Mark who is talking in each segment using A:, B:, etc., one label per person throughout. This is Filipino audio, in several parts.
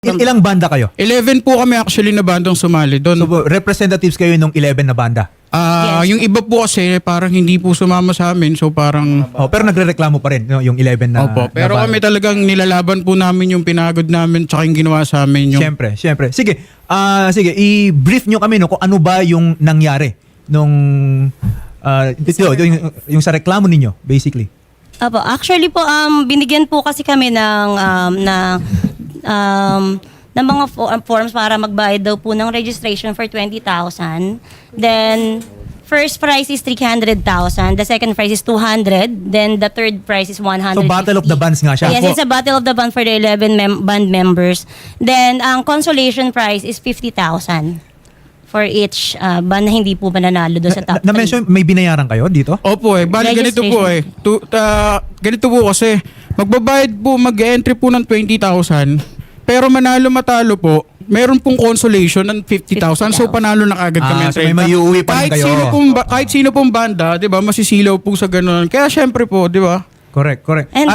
A: Ilang banda kayo?
B: 11 po kami actually na bandang sumali doon.
A: So, representatives kayo nung 11 na banda?
C: Yes.
B: Yung iba po kasi parang hindi po sumama sa amin. So parang...
A: Oh, pero nagrereklamo pa rin no, yung 11 na
B: Opo. Pero
A: na banda.
B: kami talagang nilalaban po namin yung pinagod namin tsaka yung ginawa sa amin. Yung...
A: Siyempre. Sige, sige, i-brief nyo kami no, kung ano ba yung nangyari nung... yung sa reklamo ninyo, basically.
C: Apo, actually po, binigyan po kasi kami ng mga forms para magbayad daw po ng registration for 20,000. Then, first price is 300,000. The second price is 200. Then, the third price is 150.
A: So, Battle of the Bands nga siya.
C: Yes, it's a battle of the band for the 11 band members. Then, ang consolation price is 50,000 for each band na hindi po mananalo doon sa top 3.
A: Na-mention, may binayaran kayo dito?
B: Opo bali ganito po ganito po kasi magbabayad po, mag-entry po ng 20,000 pero manalo matalo po meron pong consolation ng 50,000 so panalo na kagad kami.
A: So may maiuwi pa rin kayo.
B: Kahit sino pong banda, 'di ba, masisilaw po sa ganun. Kaya syempre po, 'di ba?
A: Correct.
C: And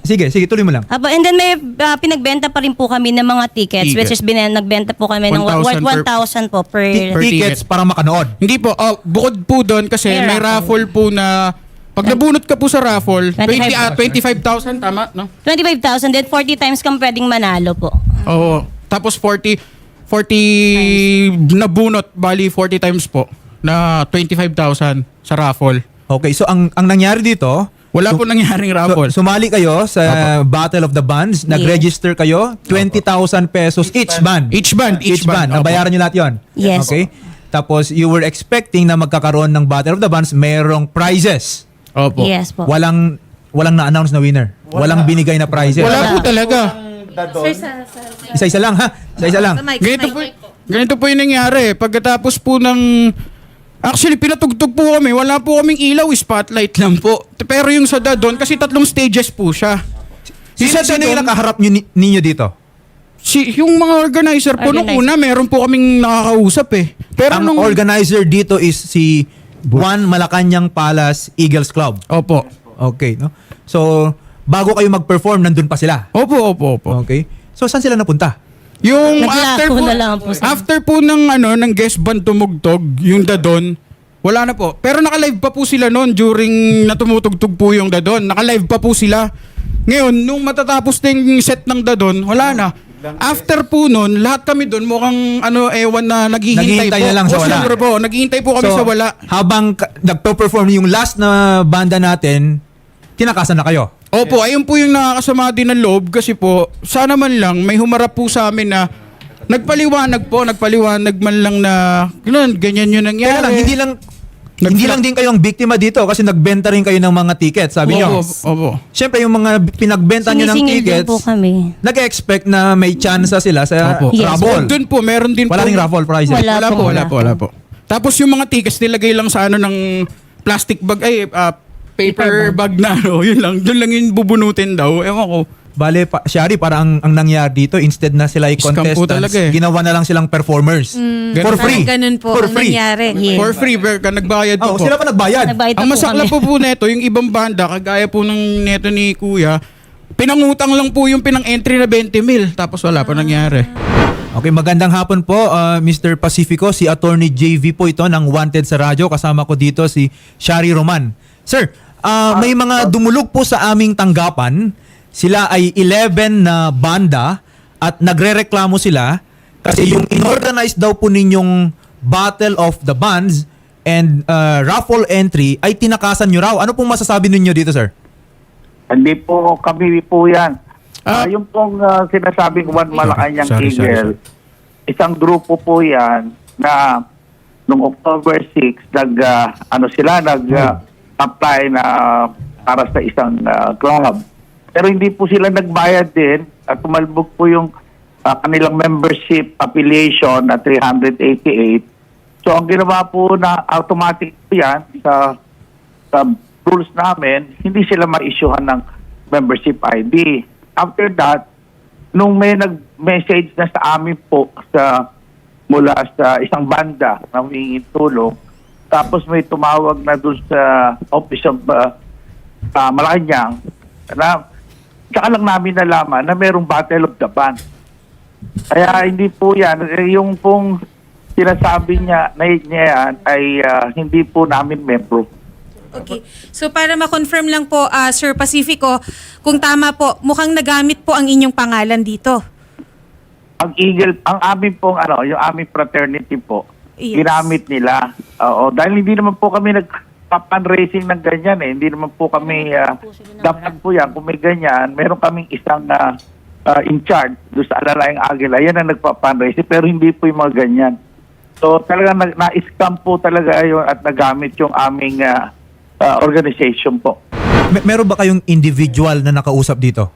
A: sige, tuloy mo lang.
C: And then may pinagbenta pa rin po kami ng mga tickets which is nagbenta po kami ng 1,000 po per
A: Tickets para makanood.
B: Hindi po, bukod po doon kasi may raffle po na pag nabunot ka po sa raffle, 25,000 tama, no?
C: 25,000 then 40 times kang pwedeng manalo po.
B: Oo. Tapos 40 nabunot, bali 40 times po na 25,000 sa raffle.
A: Okay, so ang nangyari dito,
B: Wala po nangyaring raffle.
A: sumali kayo sa Battle of the Bands, nag-register kayo, 20,000 pesos each band.
B: Each band.
A: Nabayaran nyo lahat yun?
C: Yes.
A: Okay? Tapos you were expecting na magkakaroon ng Battle of the Bands, merong prizes.
B: Opo.
C: Yes po.
A: Walang na-announce na winner. Walang binigay na prizes.
B: Wala po talaga.
A: Isa-isa lang ha? Isa-isa lang.
B: Ganito po yung nangyari. Pagkatapos po ng... Actually, pinatugtog po kami. Wala po kaming ilaw, spotlight lang po. Pero yung sa Dadon, kasi 3 stages po siya.
A: Sino yung nakaharap ninyo dito?
B: Yung mga organizer po nung una, meron po kaming nakakausap eh. Pero
A: Ang organizer dito is si Juan Malacanang Palace Eagles Club.
B: Opo.
A: Okay, no? So, bago kayo mag-perform, nandun pa sila.
B: Opo.
A: Okay. So, saan sila napunta?
B: Yung
C: Naglako na lang po sila.
B: after po ng guest band tumugtog, yung Dadon, wala na po. Pero naka-live pa po sila noon during na tumutugtog po yung Dadon. Naka-live pa po sila. Ngayon, nung matatapos na yung set ng Dadon, wala na. After po noon, lahat kami doon mukhang ewan na naghihintay po.
A: na lang sa wala.
B: Siyempre po, naghihintay po kami sa wala.
A: Habang nagpo-perform yung last na banda natin, tinakasan na kayo.
B: Opo, ayun po yung nakakasama din ng loob kasi po, sana man lang may humarap po sa amin na nagpaliwanag man lang na ganyan yun nangyari.
A: Kaya lang, hindi lang din kayo ang biktima dito kasi nagbenta rin kayo ng mga tickets, sabi nyo.
B: Opo.
A: Siyempre, yung mga pinagbenta nyo ng
C: Sinisingil din
A: tickets,
C: po kami.
A: nag-expect na may chance sila sa
B: Opo.
C: Yes.
A: raffle.
B: Doon po, meron din
A: Wala
B: po.
A: ring raffle prizes.
C: Wala
B: Wala po. Tapos yung mga tickets nilagay lang sa ng plastic bag, paper bag na, yun lang. Doon lang yung bubunutin daw. Ewan ko.
A: Bale, Shari, para ang nangyari dito, instead na sila ay
B: Scam po
A: contestants,
B: talaga eh.
A: ginawa na lang silang performers. For free.
D: Ganun po
A: For
D: ang
A: free.
D: nangyari.
C: Yes.
B: For free, pero nagbayad po.
A: Sila pa nagbayad.
C: Nagbayad
B: Ang
C: na po
B: masakla
C: kami.
B: po neto, yung ibang banda, kagaya po ng neto ni Kuya, pinangutang lang po yung pinang-entry na 20 mil. Tapos wala pa nangyari.
A: Okay, magandang hapon po, Mr. Pacifico. Si Attorney JV po ito ng Wanted sa Radyo. Kasama ko dito si Shari Roman. Sir, may mga dumulog po sa aming tanggapan. Sila ay 11 na banda at nagrereklamo sila kasi yung inorganize daw po ninyong Battle of the Bands and raffle entry ay tinakasan nyo raw. Ano pong masasabi ninyo dito, sir?
E: Hindi po kami po yan. Yung pong sinasabing Juan Malacanang Eagle, isang grupo po yan na noong October 6, apply na para sa isang club. Pero hindi po sila nagbayad din at tumalbog po yung kanilang membership affiliation na 388. So ang ginawa po na automatic po yan sa rules namin, hindi sila ma-issuehan ng membership ID. After that, nung may nag-message na sa amin po mula sa isang banda na humingi tulong, tapos may tumawag na doon sa Office of Malacanang na saka lang namin nalaman na mayroong Battle of the Band. Kaya hindi po yan. Yung pong sinasabi niya na yan ay hindi po namin membro.
D: Okay. So para ma-confirm lang po, Sir Pacifico, kung tama po, mukhang nagamit po ang inyong pangalan dito.
E: Ang Eagle, ang amin pong yung aming fraternity po,
D: Yes.
E: ginamit nila. Oo, dahil hindi naman po kami nag-fundraising ng ganyan eh. Hindi naman po kami, dapat po yan, kung may ganyan, meron kaming isang in charge doon sa Alalayang Agila. Yan ang nagpa-fundraising, pero hindi po yung mga ganyan. So talagang na-scam po talaga yun at nagamit yung aming organization po.
A: Meron ba kayong individual na nakausap dito?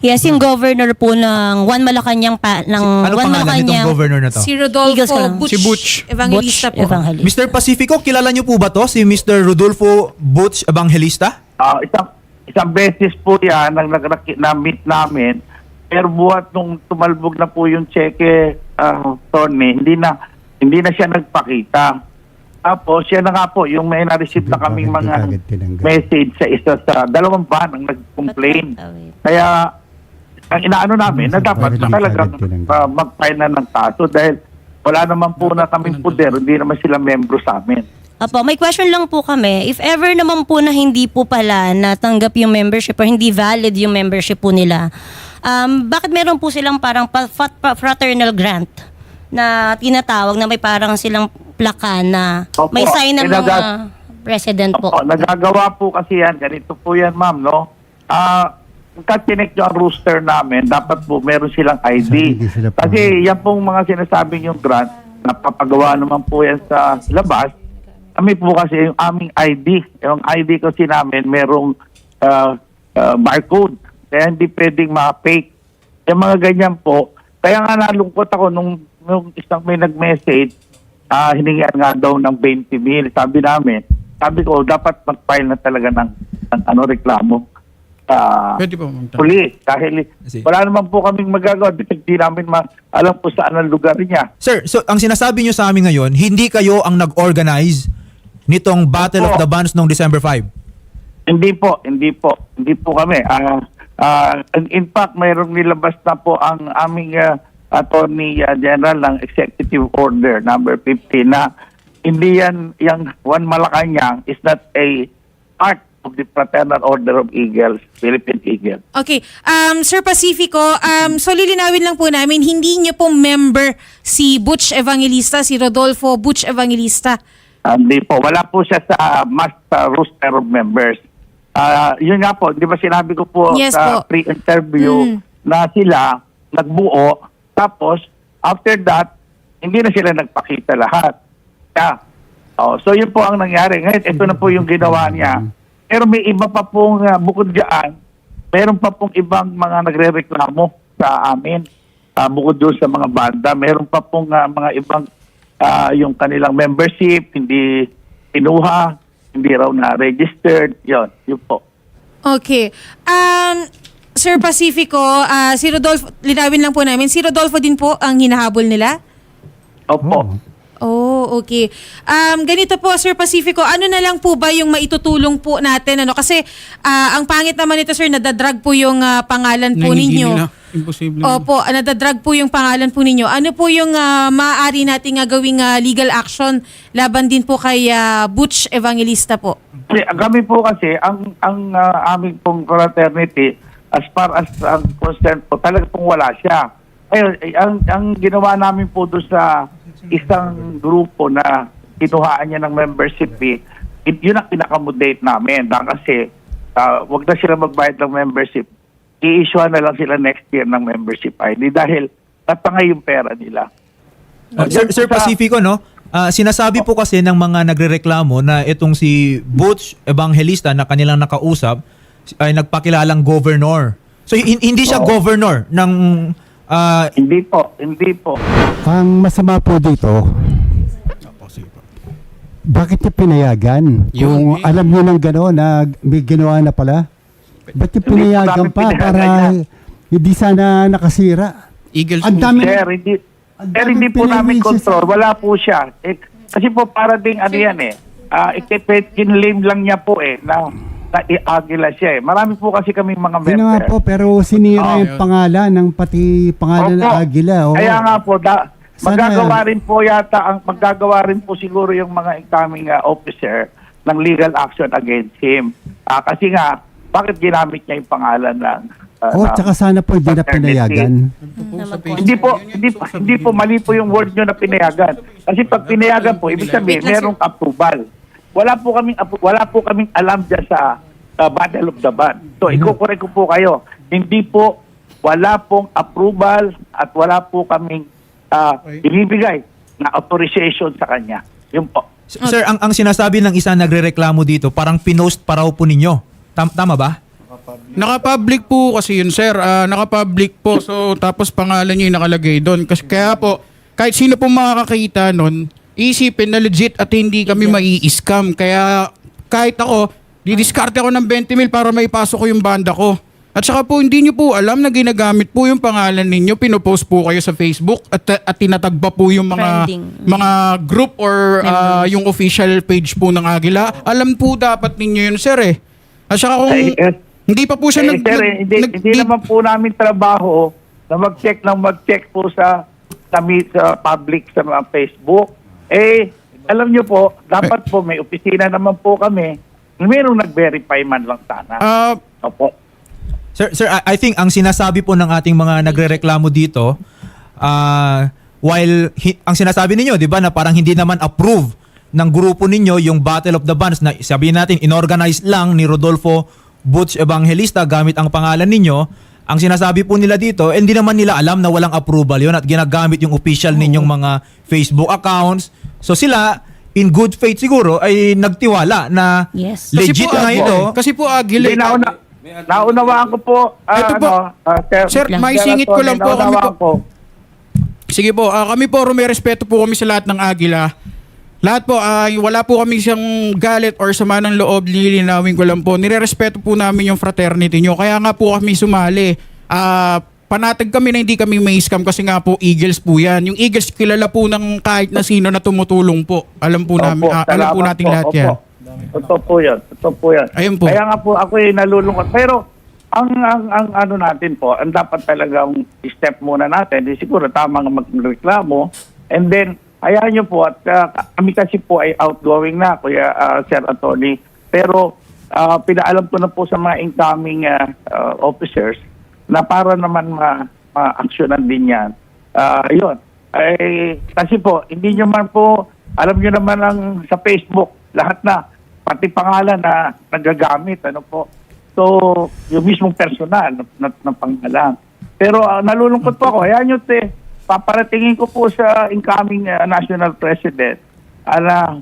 C: Yes, yung governor po ng One Malacanang
A: Ano pangalan nitong governor na to?
D: Si
C: Eagles
D: Rodolfo
C: ka lang.
D: Butch,
B: Si Butch.
D: Evangelista
C: Butch
D: po.
C: Evangelista.
A: Mr. Pacifico, kilala niyo po ba to? Si Mr. Rodolfo Butch Evangelista?
E: Isang beses po yan na-meet namin, pero buhat nung tumalbog na po yung cheque, Tony, hindi na siya nagpakita. Tapos siya na nga po, yung may na-receive na kaming mga message sa isa sa dalawang van ang nag-complain. Kaya ang inaano namin na dapat na talagang mag-file na ng kaso dahil wala naman po na kaming puder, hindi naman sila membro sa amin.
C: Apo, may question lang po kami. If ever naman po na hindi po pala natanggap yung membership or hindi valid yung membership po nila, bakit meron po silang parang fraternal grant na tinatawag na may parang silang plaka na
E: Opo,
C: may sign ng mga president po?
E: Opo, nagagawa po kasi yan. Ganito po yan, ma'am, no? Pagka-connect nyo ang rooster namin, dapat po meron silang ID. Kasi yan pong mga sinasabing yung grant, napapagawa naman po yan sa labas. Kami po kasi yung aming ID. Yung ID kasi namin, merong barcode. Kaya hindi pwedeng ma-fake. Yung mga ganyan po. Kaya nga nalungkot ako nung isang may nag-message, hiningian nga daw ng 20,000. Sabi ko, dapat mag-file na talaga ng reklamo.
B: Pwede po, Ma'am Tan.
E: Police. Dahil wala naman po kaming magagawa. Hindi namin alam po saan ang lugar niya.
A: Sir, so ang sinasabi niyo sa amin ngayon, hindi kayo ang nag-organize nitong Battle of the Bands noong December 5?
E: Hindi po kami. In fact, mayroong nilabas na po ang aming Attorney General ng Executive Order number 50 na hindi yan, yung One Malacanang is not a part of the Fraternal Order of Eagles, Philippine Eagle.
D: Okay. Sir Pacifico, so lilinawin lang po namin, hindi niyo pong member si Butch Evangelista, si Rodolfo Butch Evangelista.
E: Hindi po. Wala po siya sa master roster of members. Yun nga po, di ba sinabi ko po
D: Yes
E: sa
D: po.
E: pre-interview na sila nagbuo, tapos after that, hindi na sila nagpakita lahat. Yeah. So yun po ang nangyari. Ngayon, ito na po yung ginawa niya. Pero may iba pa pong bukod dyan, meron pa pong ibang mga nagre-reklamo sa amin. Bukod doon sa mga banda, meron pa pong mga ibang yung kanilang membership, hindi kinuha, hindi raw na-registered. Yun po.
D: Okay. Sir Pacifico, si Rodolfo, linawin lang po namin, si Rodolfo din po ang hinahabol nila?
E: Opo.
D: Oh, okay. Ganito po, Sir Pacifico, ano na lang po ba yung maitutulong po natin? Kasi ang pangit naman ito, sir, nadadrag po yung pangalan po
B: Na hindi
D: ninyo.
B: nila. Imposible.
D: Opo, nadadrag po yung pangalan po ninyo. Ano po yung maaari nating gawing legal action laban din po kay Butch Evangelista po?
E: Kami po kasi, ang aming pong fraternity, as far as ang concern po, talaga pong wala siya. Ayun, ang ginawa namin po doon sa isang grupo na kinuhaan niya ng membership fee, yun ang pinakamodate namin. Kasi wag na sila magbayad ng membership. I-issue na lang sila next year ng membership ID dahil natangay yung pera nila.
A: Sir Pacifico, no? Sinasabi po kasi ng mga nagrereklamo na itong si Butch Evangelista na kanilang nakausap ay nagpakilalang governor. So hindi siya governor ng
E: Hindi po.
F: Ang masama po dito, bakit niya pinayagan? Kung alam niyo ng gano'n na may ginawa na pala, ba't niya pinayagan pa para hindi sana nakasira?
B: Eagles
F: Ang
B: po.
F: dami,
E: Sir, hindi po namin control. Wala po siya. Kasi po para ding ano yan kinlame lang niya po na Agila siya eh. Marami po kasi kaming mga
F: Yun na nga
E: member.
F: po, pero sinira
B: Oo,
F: yung pangalan ng pati pangalan ng
E: Opo.
F: Agila. Oo.
E: Kaya nga po,
F: Sana-
E: magagawa rin po yata, magagawa rin po siguro yung mga incoming officer ng legal action against him. Kasi nga, bakit ginamit niya yung pangalan ng
F: Tsaka sana po hindi na pinayagan.
E: hindi po mali po yung word nyo na pinayagan. Kasi pag pinayagan po, ibig sabihin merong approval. Wala po kaming alam dyan sa Battle of the Band. So ikukorek ko po kayo. Hindi po, wala pong approval at wala po kaming ibibigay na authorization sa kanya. Yun po.
A: Sir, ang sinasabi ng isa nagrereklamo dito, parang pinost pa raw po ninyo. Tama ba?
B: Naka-public po kasi yun, sir. Naka-public po. So, tapos pangalan niyo yung nakalagay doon. Kasi kaya po, kahit sino po makakakita nun, isipin na legit at hindi kami mai-scam. Kaya kahit ako, didiskarte ako ng 20 mil para maipasok ko yung banda ko. At saka po, hindi nyo po alam na ginagamit po yung pangalan ninyo. Pinopost po kayo sa Facebook at tinatagba po yung
C: Trending.
B: mga group or yung official page po ng Agila. Alam po dapat ninyo yun, sir eh. At saka kung hindi pa po siya
E: Sir, hindi naman po namin trabaho na mag-check po sa public sa mga Facebook. Alam nyo po, dapat po may opisina naman po kami. Mayroong nag-verify man lang sana. Opo.
A: Sir, I think ang sinasabi po ng ating mga nagrereklamo dito, while ang sinasabi ninyo, 'di ba, na parang hindi naman approve ng grupo ninyo yung Battle of the Bands na sabihin natin inorganize lang ni Rodolfo Butch Evangelista gamit ang pangalan ninyo. Ang sinasabi po nila dito, hindi naman nila alam na walang approval 'yon at ginagamit yung official ninyong mga Facebook accounts. So sila in good faith siguro ay nagtiwala na
C: Yes.
A: legit na ito.
B: Kasi po Agila.
E: Naunawaan ko po.
B: Ito po. Sir, may singit ko lang po. Sige po, kami po, may respeto po kami sa lahat ng Agila. Lahat po, wala po kami siyang galit or sama ng loob, lilinawin ko lang po. Nire-respeto po namin yung fraternity nyo. Kaya nga po kami sumali. Panatag kami na hindi kami may scam kasi nga po Eagles po yan. Yung Eagles kilala po ng kahit na sino na tumutulong po. Alam po namin, alam po nating lahat yan.
E: Totoo po yan.
B: Ayun po.
E: Kaya nga po ako nalulungkot. Pero ang ano natin po, ang dapat talagang step muna natin, siguro tamang magreklamo. And then, hayaan nyo po at kami kasi po ay outgoing na, Kuya Sir Attorney. Pero pinaalam ko na po sa mga incoming officers na para naman ma-actionan din yan. Yun. Kasi po, hindi nyo man po, alam nyo naman ang sa Facebook, lahat na, pati pangalan na nagagamit. Ano po. So, yung mismong personal na pangalan. Pero nalulungkot po ako. Hayaan nyo, paparatingin ko po sa incoming national president na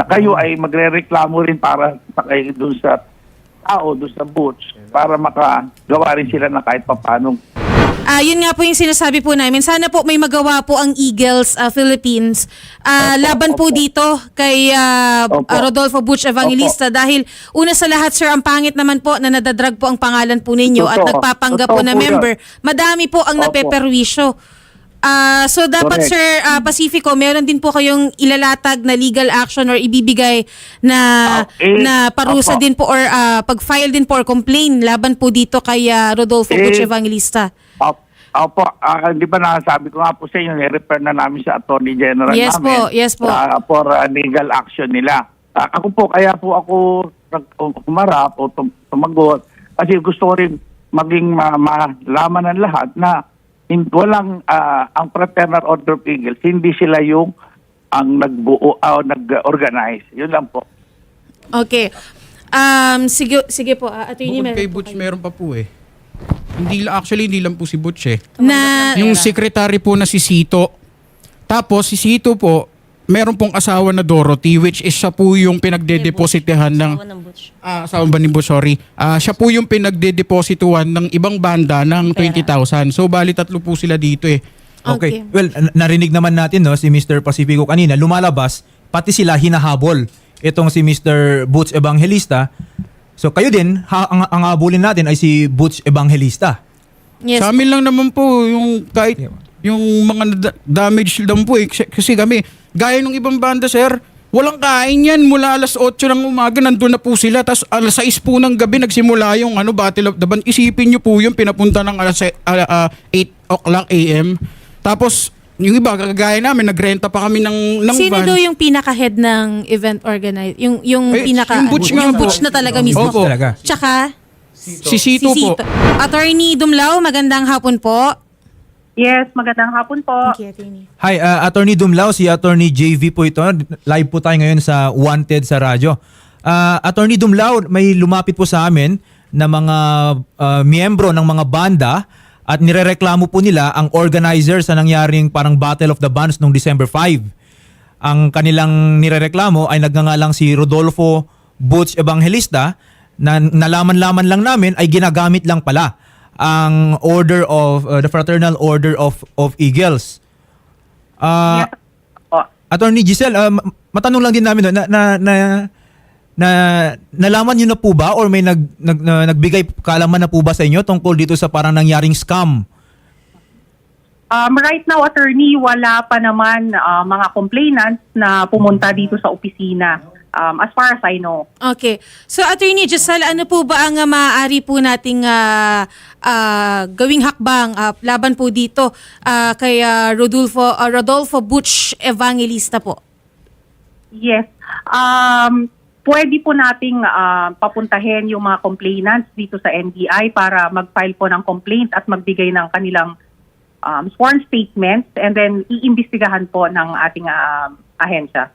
E: kayo ay magre-reklamo rin para kayo dun sa tao, dun sa booths, para makagawa rin sila na kahit papanong.
D: Yun nga po yung sinasabi po namin. Sana po may magawa po ang Eagles Philippines laban po dito kay Rodolfo Butch Evangelista dahil una sa lahat, sir, ang pangit naman po na nadadrag po ang pangalan po ninyo at nagpapanggap po na member. Madami po ang napeperwisyo. So dapat,
E: Correct.
D: Sir Pacifico, meron din po kayong ilalatag na legal action or ibibigay na parusa din po or pag-file din po or complain laban po dito kay Rodolfo Butch Evangelista.
E: Opo, di ba nasabi ko nga po sa inyo, i-refer na namin sa Attorney General namin.
D: Yes po.
E: For legal action nila. Ako po, kaya po ako humarap o tumagot kasi gusto ko rin maging malaman ng lahat na walang ang Fraternal Order of Eagles, hindi sila yung ang nagbuo o nag-organize. Yun lang po.
D: Okay. Sige po, Attorney
B: Bukod kay
D: Mel.
B: Butch, meron pa po eh. Hindi lang po si Butch eh.
D: Na
B: Yung secretary po na si Sito. Tapos si Sito po, meron pong asawa na Dorothy, which is siya po yung pinagdedepositahan ng... asawa ba ni Butch, sorry. Siya po yung pinagdedeposituan ng ibang banda ng 20,000. So bali 3 po sila dito eh.
A: Okay. Well, narinig naman natin no si Mr. Pacifico kanina, lumalabas pati sila hinahabol itong si Mr. Butch Evangelista. So kayo din, ang habulin natin ay si Butch Evangelista.
D: yes.
B: Sa amin lang naman po yung kahit yung mga damage lang po eh. Kasi kami, gaya ng ibang banda, sir, Walang kain yan. Mula alas 8 ng umaga, nandun na po sila. Tapos alas 6 po ng gabi, nagsimula yung Battle of the Band. Isipin nyo po yung pinapunta ng 8 o'clock AM. Tapos, yung iba, kagaya namin, nagrenta pa kami ng
D: Sino
B: van.
D: daw yung pinaka-head ng event organizer? Yung
B: yung Butch nga po.
D: Butch na talaga mismo.
B: Opo.
A: Talaga.
D: Tsaka,
B: Si Sito po.
D: Attorney Dumlao, magandang hapon po.
G: Yes, magandang hapon po.
D: Okay, attorney.
A: Hi, Attorney Dumlao, si Attorney JV po ito. Live po tayo ngayon sa Wanted sa radyo. Attorney Dumlao, may lumapit po sa amin na mga miyembro ng mga banda at nirereklamo po nila ang organizer sa nangyaring parang Battle of the Bands noong December 5. Ang kanilang nirereklamo ay nagngangalang si Rodolfo Butch Evangelista na nalaman-laman lang namin ay ginagamit lang pala ang order of the Fraternal Order of Eagles.
G: Yes po.
A: Attorney Giselle, matanong lang din namin nalaman niyo na po ba or may nagbigay kaalaman na po ba sa inyo tungkol dito sa parang nangyaring scam?
G: Right now, attorney, wala pa naman mga complainants na pumunta dito sa opisina. As far as I know.
D: Okay. So, Attorney Giselle, ano po ba ang maaari po nating gawing hakbang laban po dito kay Rodolfo Butch Evangelista po?
G: Yes. Pwede po nating papuntahin yung mga complainants dito sa NBI para mag-file po ng complaint at magbigay ng kanilang sworn statements and then iimbestigahan po ng ating ahensya.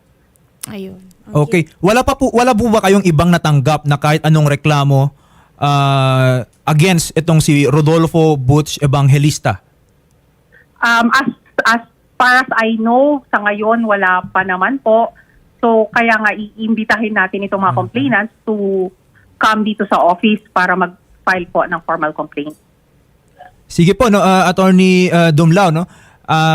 D: Ayun.
A: Okay. Wala po ba kayong ibang natanggap na kahit anong reklamo against itong si Rodolfo Butch Evangelista?
G: As far as I know, sa ngayon wala pa naman po. So kaya nga iimbitahin natin itong mga complainants to come dito sa office para mag-file po ng formal complaint.
A: Sige po, no, Attorney Dumlao, no?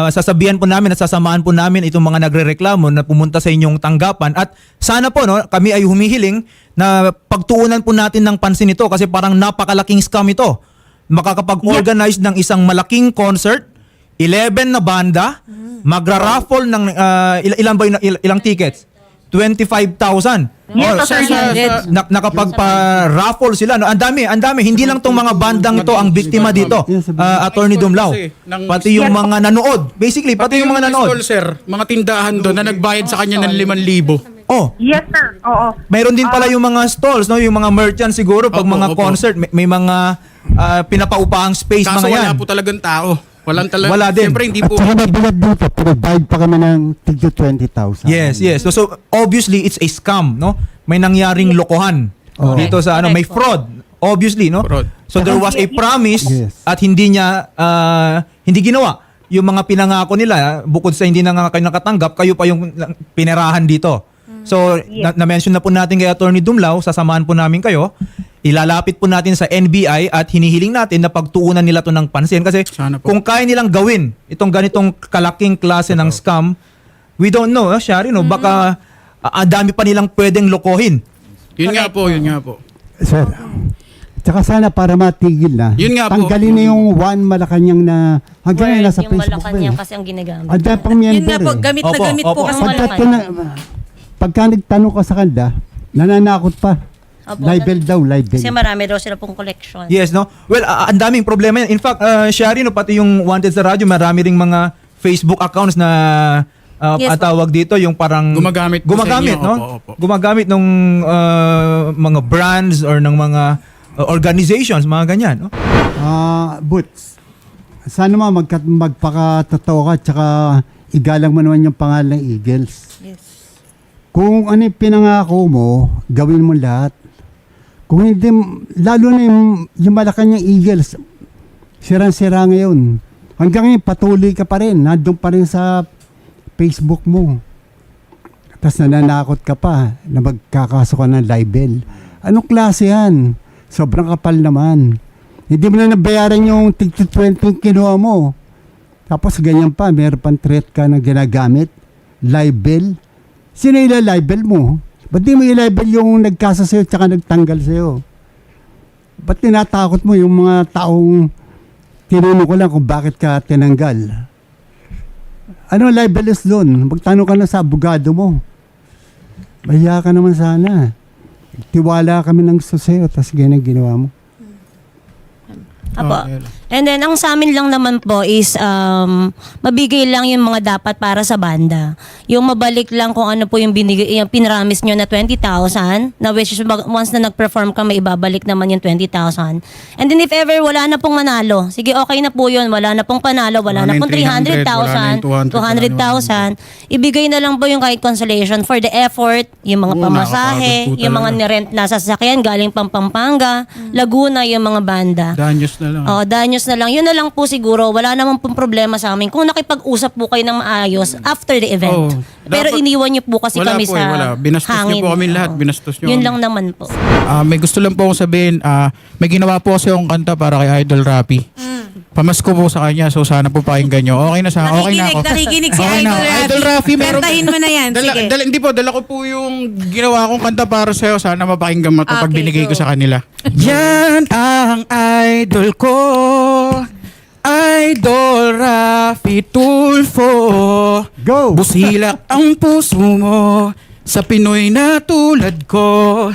A: Sasabihan po namin at sasamahan po namin itong mga nagrereklamo na pumunta sa inyong tanggapan at sana po, no, kami ay humihiling na pagtuunan po natin ng pansin ito kasi parang napakalaking scam ito. Makakapag-organize ng isang malaking concert, 11 na banda, magra-raffle ng ilang tickets? 25,000.
G: Yes, attorney.
A: Nakapagpa-raffle sila. No? Ang dami. Hindi lang tong mga bandang ito ang biktima dito. Attorney Dumlao. Pati yung mga nanood. Basically, pati yung mga nanood.
B: Stall, sir, mga tindahan doon na nagbayad sa kanya ng 5,000.
A: Oh,
G: Yes, sir. Oo.
A: mayroon din pala yung mga stalls, no? Yung mga merchants siguro pag
B: Opo,
A: mga
B: opo.
A: concert, may mga pinapaupahang space
B: Kaso
A: mga yan.
B: wala po talagang tao.
A: Wala din.
B: Siyempre, hindi
F: At
B: po.
F: saka nabulat dito, pinagbayad pa kami ng tigyo 20,000.
A: Yes. So obviously it's a scam, no? May nangyaring lokohan
F: Oh.
A: dito sa may fraud. Obviously, no?
B: Fraud.
A: So there was a promise
F: Yes.
A: at hindi ginawa. Yung mga pinangako nila, bukod sa hindi na nga kayo nakatanggap, kayo pa yung pinerahan dito. So na-mention na po natin kay Attorney Dumlao, sasamahan po namin kayo. Ilalapit po natin sa NBI at hinihiling natin na pagtuunan nila to ng pansin kasi
B: Sana po.
A: kung kaya nilang gawin itong ganitong kalaking klase ng scam, we don't know, Shari, no? Baka ang dami pa nilang pwedeng lokohin.
B: Yun nga po.
F: Sir, tsaka sana para matigil na,
B: Yun nga po.
F: tanggalin na yung One Malacanang na hanggang ngayon nasa
C: yung
F: Facebook pa
C: Malacanang
F: eh.
C: kasi ang ginagamit.
F: Ang dami pang
D: Yun
F: member
D: nga po,
F: eh.
D: gamit na
A: Opo,
D: gamit po
A: opo.
D: kasi
F: Pagka nagtanong ka sa kanila, nananakot pa.
C: Opo,
F: Libel daw, libel.
C: Kasi marami daw sila pong collection.
A: Yes, no? Well, ang daming problema yan. In fact, Shari, no, pati yung Wanted sa radyo, marami ring mga Facebook accounts na
C: Yes,
A: ang tawag dito, yung parang
B: Gumagamit po sa inyo.
A: no?
B: Opo.
A: Gumagamit ng mga brands or ng mga organizations, mga ganyan, no?
F: Boots, sana magpakatotoo ka tsaka igalang mo naman yung pangalan ng Eagles.
D: Yes.
F: Kung ano yung pinangako mo, gawin mo lahat. Kung hindi, lalo na yung Malacanang Eagles, sirang-sira ngayon. Hanggang ngayon, patuloy ka pa rin. Nandun pa rin sa Facebook mo. Tapos nananakot ka pa na magkakaso ka ng libel. Anong klase yan? Sobrang kapal naman. Hindi mo na nabayaran yung tig-20 yung kinuha mo. Tapos ganyan pa, meron pang threat ka na ginagamit. Libel. Sino ila-libel mo? Ba't di mo i-libel yung nagkasa sa'yo tsaka nagtanggal sa'yo? Ba't tinatakot mo yung mga taong tinanong ko lang kung bakit ka tinanggal? Ano libelous doon? Magtanong ka na sa abogado mo. Mahiya ka naman sana. Tiwala kami ng susayo, tapos ganyan ginawa mo.
C: Apo.
B: Okay.
C: And then, ang sa amin lang naman po is mabigay lang yung mga dapat para sa banda. Yung mabalik lang kung ano po yung binigay, yung pinramis nyo na 20,000, na which is once na nag-perform ka, may ibabalik naman yung 20,000. And then if ever wala na pong manalo, sige okay na po yun, wala na pong panalo, wala na pong 300,000, 200,000, ibigay na lang po yung kahit consolation for the effort, yung mga
B: Oo,
C: pamasahe,
B: nakakapagod po
C: yung mga
B: talaga.
C: nirent na sasakyan galing Pampanga, Laguna, yung mga banda.
B: Danyos na lang.
C: Oo, danyos na lang. Yun na lang po siguro. Wala naman pong problema sa amin. Kung nakipag-usap po kayo ng maayos after the event.
B: Oo.
C: Pero
B: Dapat-
C: iniwan niyo po kasi
B: Wala
C: kami
B: po
C: sa
B: wala. Binastos
C: hangin.
B: niyo po kami lahat.
C: Oo.
B: Binastos niyo
C: Yun
B: kami.
C: lang naman po.
B: May gusto lang po akong sabihin, may ginawa po kasi akong kanta para kay Idol Rapi. Pamasko po sa kanya, so sana po pakinggan nyo. Okay na okay na ako.
D: Nakikinig si
B: Okay na
D: Idol
B: ako.
D: Rafi.
B: Idol Rafi, meron.
D: Kantahin mo na yan, sige.
B: Hindi po, dala ko po yung ginawa kong kanta para sa'yo. Sana mapakinggan mo ito pag
D: Okay,
B: binigay ko
D: go.
B: sa kanila. Yan ang idol ko. Idol Rafi Tulfo.
F: Go!
B: Busilak ang puso mo sa Pinoy na tulad ko.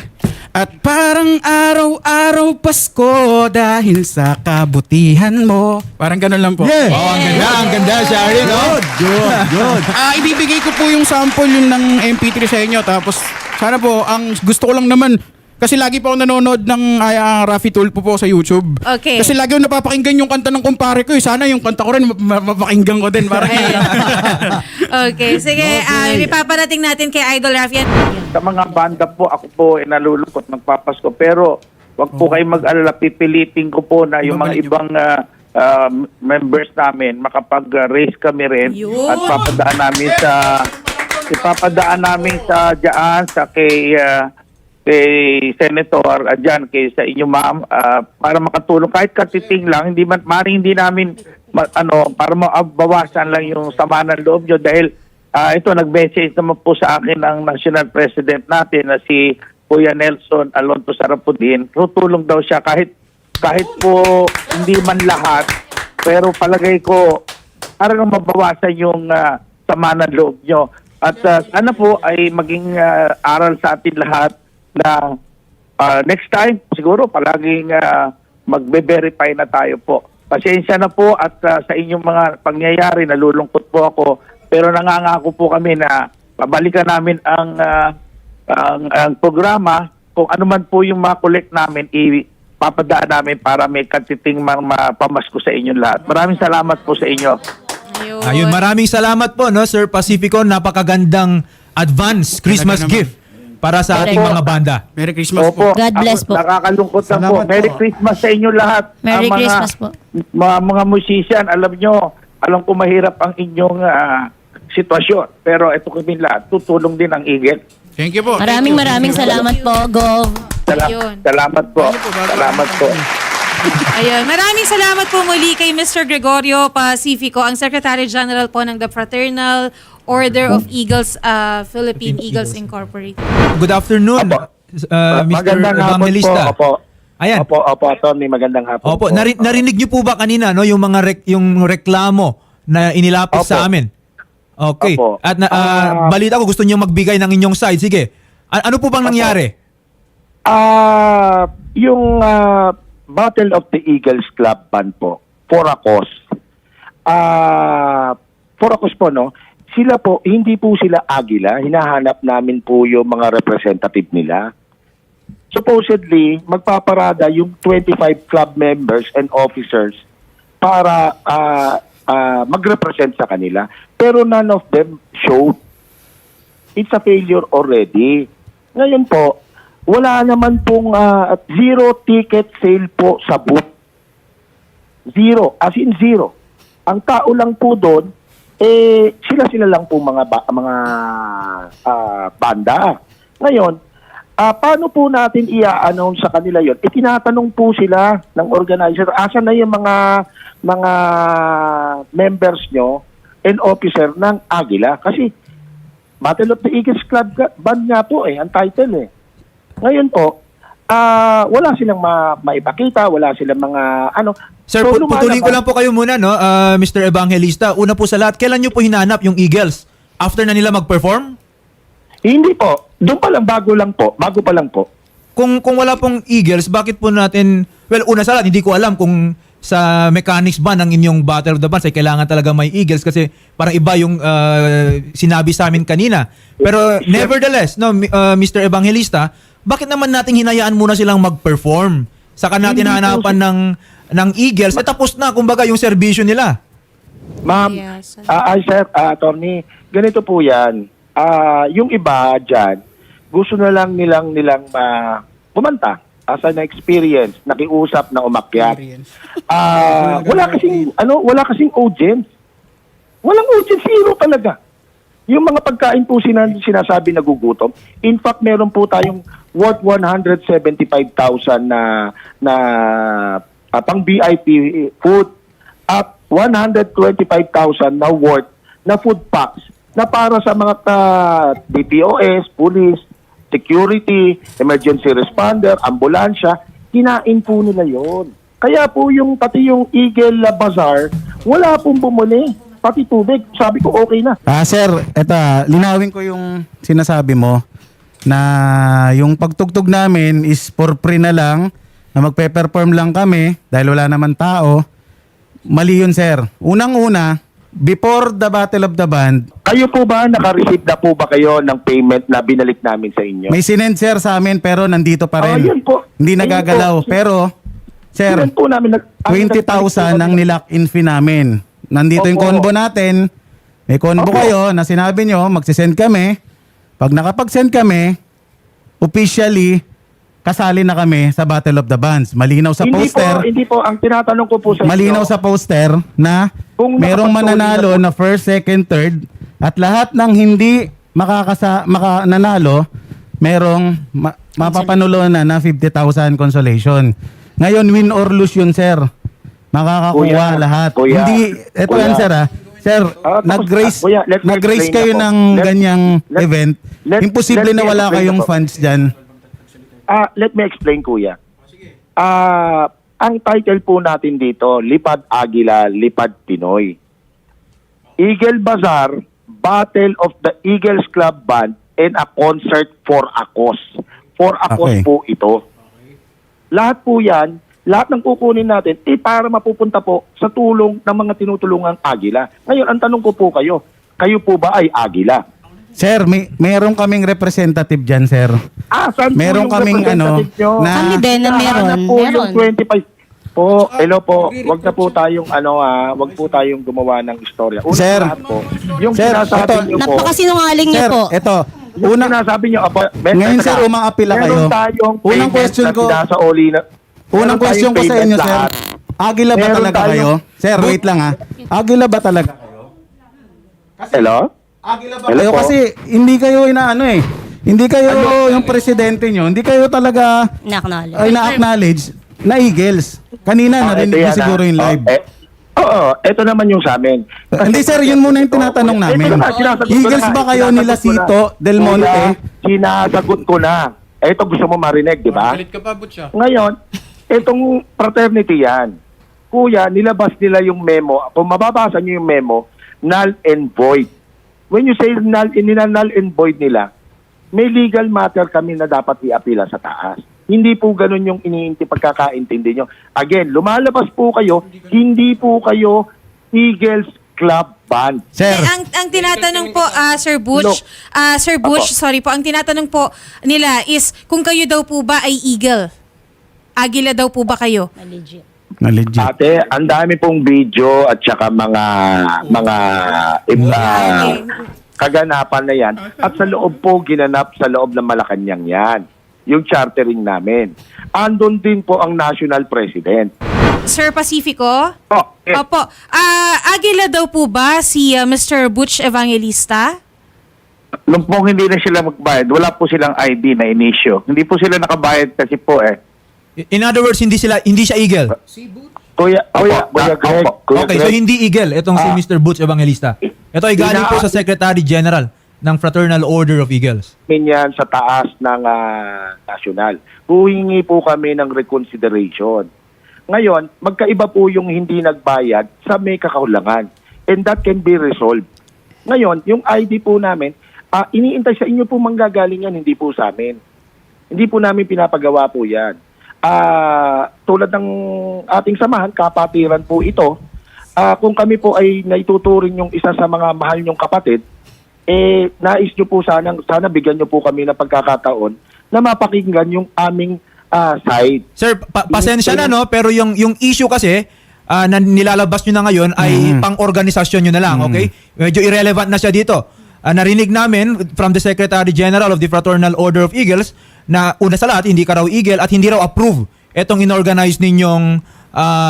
B: At parang araw-araw Pasko dahil sa kabutihan mo. Parang ganun lang po.
F: Yeah!
A: Oh, ang ganda, Shari, no?
F: Good.
B: Ibibigay ko po yung sample yun ng MP3 sa inyo. Tapos sana po, ang gusto ko lang naman, kasi lagi po ako nanonood ng Rafi Tulfo po sa YouTube.
D: Okay.
B: Kasi lagi ko napapakinggan yung kanta ng kumpare ko. Sana yung kanta ko rin, mapakinggan ko din. Parang
D: Okay, sige. Ipaparating natin kay Idol Rafi.
E: Sa mga banda po, ako po ay nalulungkot magpapasko. Pero wag po kayong mag-alala, pipilitin ko po na yung mga
B: Babalik
E: ibang members namin, makapag-raise kami rin.
D: Yun.
E: At ipapadaan namin sa dyan, sa kay Senator, dyan, kay sa inyo ma'am, para makatulong. Kahit katiting lang, hindi namin, para mabawasan lang yung sama ng loob nyo. Dahil ito, nag-message naman po sa akin ang National President natin na si Kuya Nelson Alonto Sarapudin. Tutulong daw siya kahit po hindi man lahat, pero palagay ko para lang mabawasan yung sama ng loob nyo. At sana po ay maging aral sa atin lahat na next time siguro palaging magbe-verify na tayo po. Pasensya na po at sa inyong mga pangyayari nalulungkot po ako, pero nangangako po kami na pabalikan namin ang programa. Kung ano man po yung ma-collect namin, ipapadaan namin para may katiting pamasko sa inyong lahat. Maraming salamat po sa inyo.
A: Ayun, maraming salamat po, no, Sir Pacifico. Napakagandang advance Christmas
B: Talaga naman.
A: gift para sa ating
E: Opo.
A: mga banda.
B: Merry Christmas
E: Opo.
B: po.
C: God bless po.
E: Nakakalungkot lang po.
F: Salamat
E: Merry
F: po.
E: Christmas sa inyo lahat.
C: Merry
E: Ang
C: Christmas po.
E: Mga musician, alam ko mahirap ang inyong sitwasyon. Pero ito kami lahat, tutulong din ang Eagle.
B: Thank you po.
C: Maraming salamat po, Gov.
D: Ayun.
E: Salamat po. Salamat po.
D: Ayun. Maraming salamat po muli kay Mr. Gregorio Pacifico, ang Secretary General po ng the Fraternal Order of Eagles, Philippine Eagles Incorporated.
A: Good afternoon,
E: Opo.
A: Mr.
E: Magandang hapon
A: Evangelista.
E: po. Opo.
A: Ayan.
E: Opo, Atty. Magandang hapon
A: Opo,
E: po.
A: narinig niyo po ba kanina, no, yung mga yung reklamo na inilapit
E: Opo.
A: sa amin? Okay.
E: Opo.
A: At balita ko gusto niyo magbigay ng inyong side. Sige. Ano po bang nangyari?
H: Yung Battle of the Eagles Club Band po, Foracos. Foracos po, no? Sila po, hindi po sila Agila. Hinahanap namin po yung mga representative nila. Supposedly, magpaparada yung 25 club members and officers para mag-represent sa kanila. Pero none of them showed. It's a failure already. Ngayon po, wala naman pong zero ticket sale po sa booth. Zero, as in zero. Ang tao lang po doon, sila lang po mga banda. Ngayon, paano po natin i-announce sa kanila yon? Tinatanong po sila ng organizer, asan na yung mga members nyo and officer ng Agila? Kasi Battle of the Eagles Club Band nga po ang title . Ngayon po, wala silang maipakita, wala silang mga
A: Sir,
H: So,
A: putulin ko lang po kayo muna, no, Mr. Evangelista. Una po sa lahat, kailan nyo po hinanap yung Eagles? After na nila mag-perform?
H: Hindi po. Doon pa lang, bago pa lang po.
A: Kung wala pong Eagles, bakit po natin, well, una sa lahat, hindi ko alam kung sa mechanics ba ng inyong Battle of the Bands ay kailangan talaga may Eagles kasi parang iba yung sinabi sa amin kanina. Pero nevertheless, no, Mr. Evangelista, bakit naman nating hinayaan muna silang mag-perform? Saka natin hanapan ng Eagles, tapos na, kumbaga, yung serbisyo nila.
H: Ma'am,
D: Yes.
H: sir, attorney, ganito po yan. Yung iba dyan, gusto na lang nilang kumanta as an experience, nakiusap na umakyat. Wala kasing audience. Walang audience, zero talaga. Yung mga pagkain po sinasabi nagugutom. In fact, meron po tayong worth 175,000 na pang VIP food at 125,000 na worth na food packs na para sa mga DPOS, police, security, emergency responder, ambulansya, kinain po nila yon. Kaya po pati yung Eagle Bazaar, wala pong bumuli. Pati tubig, sabi ko okay na.
B: Sir, eto, linawin ko yung sinasabi mo na yung pagtugtog namin is for free na lang, na magpe-perform lang kami dahil wala naman tao. Mali yun, sir. Unang-una, before the Battle of the Band,
H: Kayo po ba, naka-receive na po ba kayo ng payment na binalik namin sa inyo?
B: may sinend, sir, sa amin pero nandito pa rin.
H: Yun po.
B: Hindi
H: Ayun
B: nagagalaw.
H: po.
B: Pero, sir,
H: Yun po namin,
B: 20,000 ang nilock-in fee namin. Nandito yung
H: Opo.
B: combo natin. May combo
H: Opo.
B: kayo na sinabi nyo, magsisend kami. Pag nakapag-send kami, officially, kasali na kami sa Battle of the Bands. Malinaw sa poster.
H: Hindi po. Ang tinatanong ko po sa
B: Malinaw
H: inyo,
B: sa poster na
H: Kung
B: merong
H: nakapagtuloy
B: mananalo
H: na
B: na first, second, third at lahat ng hindi makananalo merong mapapanulunan na 50,000 consolation. Ngayon, win or lose yun, sir. Makakakuha
H: Kuya,
B: lahat.
H: kuya,
B: Hindi, eto
H: kuya.
B: yan, sir, ha? Sir,
H: Tapos,
B: nag-raise,
H: kuya, let me
B: nag-raise
H: explain
B: kayo
H: ako.
B: ng ganyang event. Imposible
H: let
B: na
H: me
B: wala
H: explain
B: kayong
H: ako.
B: funds dyan.
H: Let me explain, kuya. Ang title po natin dito, Lipad Agila, Lipad Pinoy. Eagle Bazaar, Battle of the Eagles Club Band, and a concert for a cause. For a cause
B: Okay.
H: po ito. Lahat po yan, lahat ng kukunin natin, para mapupunta po sa tulong ng mga tinutulungang Agila. Ngayon, ang tanong ko po kayo po ba ay Agila?
B: Sir, meron kaming representative dyan, sir.
H: Saan
B: Meron
H: po yung
B: kaming
H: representative nyo?
B: na-
C: Kami din na meron.
H: Hinahanap po yung 25. Hello po. Wag na po tayong wag po tayong gumawa ng istorya. Una
B: Sir.
H: sa lahat po, yung
B: Sir,
H: sinasabi
B: ito,
H: niyo po.
C: Napakasinungaling niyo
B: Sir,
C: po.
B: eto,
H: Yung sinasabi niyo,
B: ngayon, sir, umaapila kayo.
H: Meron tayong
B: Unang
H: payment
B: question
H: na
B: ko-
H: sinasa oli na.
B: Unang
H: meron
B: question ko
H: tayong
B: sa
H: payment
B: inyo, sir.
H: lahat.
B: Agila ba
H: Meron
B: talaga
H: tayong-
B: kayo? Sir, wait lang, ha. Agila ba talaga kayo?
H: Hello?
B: Agila ba
H: Hello
B: kayo?
H: po?
B: Kasi hindi kayo inaano eh. Hindi kayo yung presidente nyo. Hindi kayo talaga
C: Na-acknowledge.
B: ay na-acknowledge na Eagles. Kanina narinig
H: Ito
B: niyo
H: yan,
B: siguro yung live.
H: ito naman yung sa amin.
B: Hindi, sir, yun muna yung tinatanong
H: Ito
B: namin.
H: na, sinasagot ko
B: Eagles
H: na.
B: ba kayo nila
H: Sinasagot ko na.
B: Sito, Del Monte?
H: Kuya, sinasagot ko na. Ito gusto mo marinig, di ba?
B: ka pa, Butcha.
H: Ngayon, itong fraternity yan. Kuya, nilabas nila yung memo. Kung mababasa nyo yung memo, null and void. When you say null and void nila, may legal matter kami na dapat i-apila sa taas. Hindi po ganun yung pagkakaintindi nyo. Again, lumalabas po kayo, hindi po kayo Eagles Club Band.
B: Sir,
D: Ang tinatanong po, Sir Butch,
H: Look.
D: Sir Butch,
H: Apo.
D: sorry po, ang tinatanong po nila is kung kayo daw po ba ay Eagle? Agila daw po ba kayo?
C: Legit.
B: na legit.
H: Ate, ang dami pong video at saka mga kaganapan na yan. At sa loob po, ginanap sa loob ng Malacanang yan. Yung chartering namin. Andun din po ang national president.
D: Sir Pacifico?
H: Yes.
D: Opo. Agila daw po ba si Mr. Butch Evangelista?
E: Nung pong hindi na sila magbayad, wala po silang ID na inisyo. Hindi po sila nakabayad kasi po
A: In other words, hindi siya Eagle.
H: Kuya Greg. Kuya
A: Okay, so
H: Greg.
A: hindi Eagle itong si Mr. Butch Evangelista. Ito ay galing po sa Secretary General ng Fraternal Order of Eagles.
H: Yan sa taas ng national. Huhingi po kami ng reconsideration. Ngayon, magkaiba po yung hindi nagbayad sa may kakahulangan. And that can be resolved. Ngayon, yung ID po namin, iniintay sa inyo po manggagaling yan, hindi po sa amin. Hindi po namin pinapagawa po yan. Tulad ng ating samahan, kapatiran po ito. Kung kami po ay naituturing yung isa sa mga mahal nyong kapatid, nais nyo po sana bigyan nyo po kami ng pagkakataon na mapakinggan yung aming side.
A: Sir, pasensya na no, pero yung issue kasi na nilalabas nyo na ngayon ay pang-organisasyon nyo na lang, okay? Medyo irrelevant na siya dito. Narinig namin from the Secretary General of the Fraternal Order of Eagles na una sa lahat, hindi ka raw Eagle at hindi raw approve etong inorganize ninyong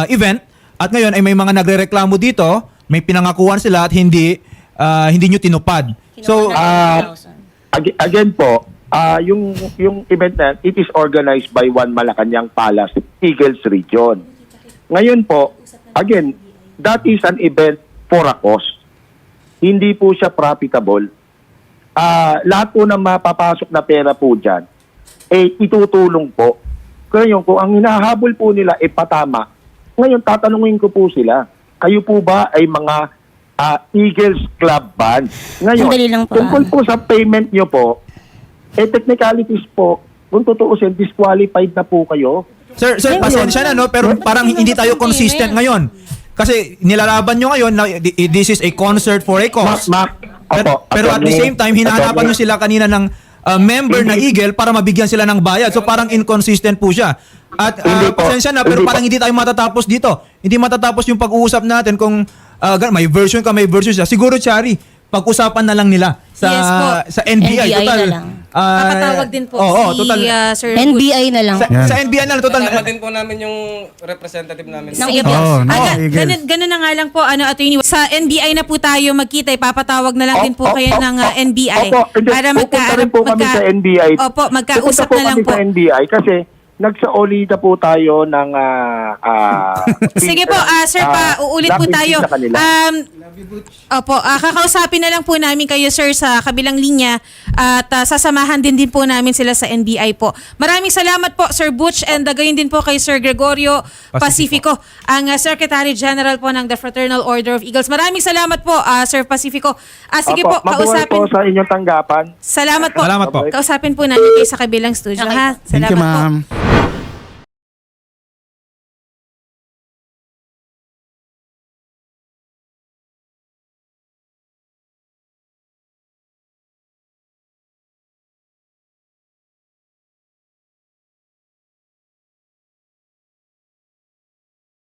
A: event. At ngayon ay may mga nagrereklamo dito, may pinangakuan sila at hindi nyo tinupad. So,
H: Again po, yung event na it is organized by One Malacanang Palace Eagles Region. Ngayon po, again, that is an event for a cause. Hindi po siya profitable. Lahat po ng mapapasok na pera po dyan, itutulong po. Kaya kung ang hinahabol po nila patama, ngayon tatanungin ko po sila, kayo po ba ay mga Eagles Club Band? Ngayon,
C: Sandali lang po,
H: tungkol po sa payment nyo po, technicalities po, kung tutuusin, disqualified na po kayo.
A: Sir, pasensya na no, pero parang hindi tayo consistent ngayon. Kasi nilalaban nyo ngayon na this is a concert for a cause. Pero at the same time, hinahanapan nyo sila kanina ng member na Eagle para mabigyan sila ng bayad. So parang inconsistent po siya. At pasensya na, pero parang hindi tayo matatapos dito. Hindi matatapos yung pag-uusap natin kung may version ka, may version siya. Siguro, Chari, pag-usapan na lang nila sa
D: Yes po.
A: sa NBI.
C: NBI
A: Total,
C: na lang.
D: Papatawag din po
A: total.
D: Sir
C: NBI na lang.
A: Sa NBI na lang, total.
I: Kasama din po namin yung representative namin.
C: Ng
D: Sige po.
C: Eagles.
D: Ganun na nga lang po, attorney. Sa NBI na po tayo magkita, ipapatawag na lang din po kayo ng NBI. Para
H: pupunta rin po kami sa NBI.
D: Opo, magkausap
H: Pupunta
D: na lang
H: kami
D: po.
H: sa NBI kasi nagsaoli na po tayo ng
D: Sige po, sir, uulit po tayo. Opo, kakausapin na lang po namin kayo, sir, sa kabilang linya at sasamahan din po namin sila sa NBI po. Maraming salamat po, Sir Butch, and gayon din po kay Sir Gregorio Pacifico, ang Secretary General po ng the Fraternal Order of Eagles. Maraming salamat po, Sir Pacifico. Sige po,
H: mabuhay
D: kausapin.
H: po sa inyong tanggapan.
D: Salamat po.
A: Salamat po.
D: Kausapin po namin kayo sa kabilang studio, ha?
B: Thank you,
D: Salamat po.
B: ma'am.